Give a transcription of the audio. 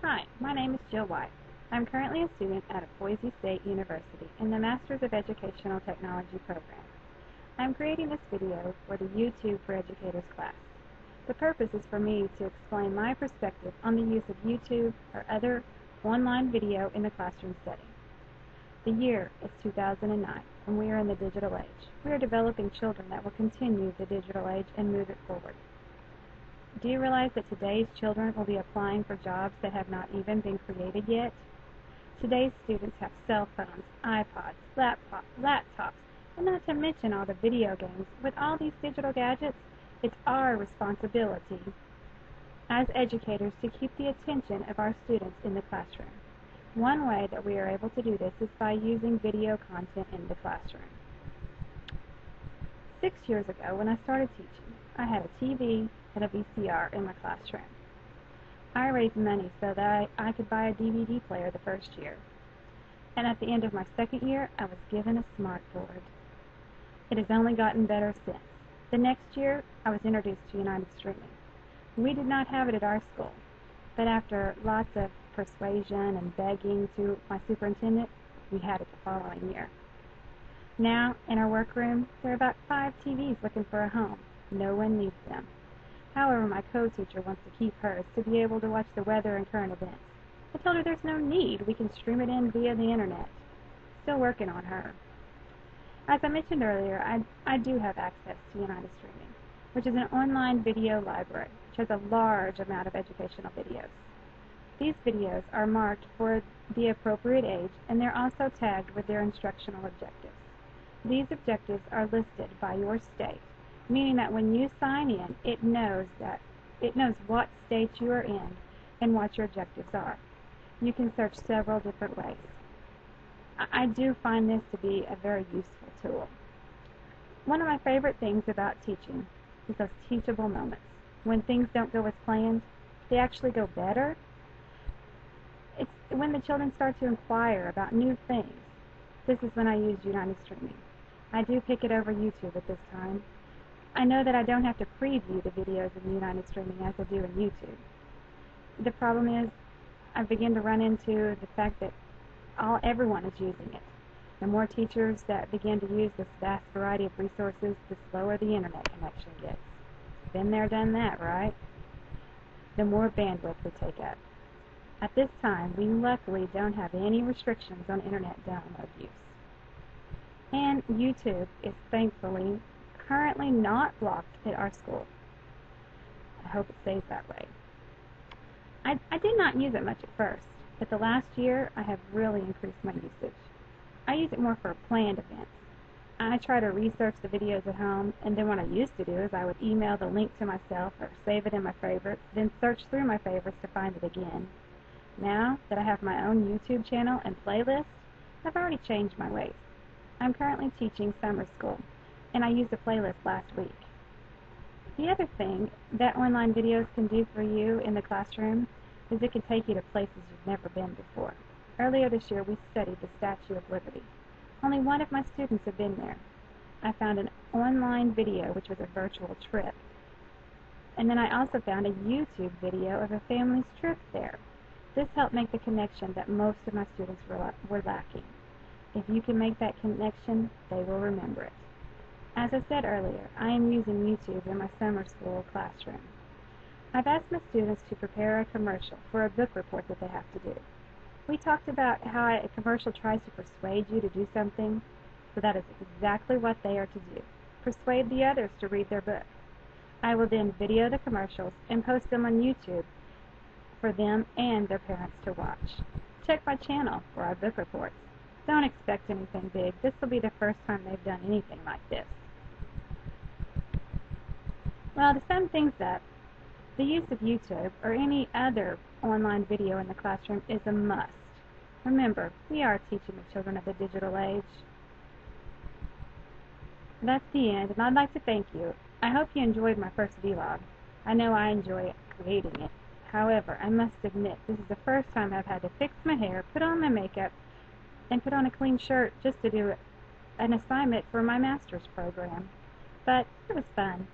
Hi, my name is Jill White. I'm currently a student at Boise State University in the Masters of Educational Technology program. I'm creating this video for the YouTube for Educators class. The purpose is for me to explain my perspective on the use of YouTube or other online video in the classroom setting. The year is 2009, and we are in the digital age. We are developing children that will continue the digital age and move it forward. Do you realize that today's children will be applying for jobs that have not even been created yet? Today's students have cell phones, iPods, laptops, and not to mention all the video games. With all these digital gadgets, it's our responsibility as educators to keep the attention of our students in the classroom. One way that we are able to do this is by using video content in the classroom. 6 years ago, when I started teaching, I had a TV and a VCR in my classroom. I raised money so that I could buy a DVD player the first year. And at the end of my second year, I was given a smart board. It has only gotten better since. The next year, I was introduced to United Streaming. We did not have it at our school, but after lots of persuasion and begging to my superintendent, we had it the following year. Now, in our workroom, there are about 5 TVs looking for a home. No one needs them. However, my co-teacher wants to keep hers to be able to watch the weather and current events. I told her there's no need. We can stream it in via the internet. Still working on her. As I mentioned earlier, I do have access to United Streaming, which is an online video library, which has a large amount of educational videos. These videos are marked for the appropriate age, and they're also tagged with their instructional objectives. These objectives are listed by your state, meaning that when you sign in, it knows what state you are in and what your objectives are. You can search several different ways. I do find this to be a very useful tool. One of my favorite things about teaching is those teachable moments. When things don't go as planned, they actually go better. It's when the children start to inquire about new things. This is when I use United Streaming. I do pick it over YouTube at this time. I know that I don't have to preview the videos in United Streaming as I do in YouTube. The problem is I begin to run into the fact that everyone is using it. The more teachers that begin to use this vast variety of resources, the slower the internet connection gets. Been there, done that, right? The more bandwidth we take up. At this time, we luckily don't have any restrictions on internet download use. And YouTube is thankfully currently not blocked at our school. I hope it stays that way. I did not use it much at first, but the last year I have really increased my usage. I use it more for planned events. I try to research the videos at home, and then what I used to do is I would email the link to myself or save it in my favorites, then search through my favorites to find it again. Now that I have my own YouTube channel and playlist, I've already changed my ways. I'm currently teaching summer school, and I used a playlist last week. The other thing that online videos can do for you in the classroom is it can take you to places you've never been before. Earlier this year, we studied the Statue of Liberty. Only one of my students had been there. I found an online video, which was a virtual trip. And then I also found a YouTube video of a family's trip there. This helped make the connection that most of my students were lacking. If you can make that connection, they will remember it. As I said earlier, I am using YouTube in my summer school classroom. I've asked my students to prepare a commercial for a book report that they have to do. We talked about how a commercial tries to persuade you to do something, so that is exactly what they are to do. Persuade the others to read their book. I will then video the commercials and post them on YouTube for them and their parents to watch. Check my channel for our book reports. Don't expect anything big. This will be the first time they've done anything like this. Well, to sum things up, the use of YouTube or any other online video in the classroom is a must. Remember, we are teaching the children of the digital age. That's the end, and I'd like to thank you. I hope you enjoyed my first vlog. I know I enjoy creating it. However, I must admit, this is the first time I've had to fix my hair, put on my makeup, and put on a clean shirt just to do an assignment for my master's program. But it was fun.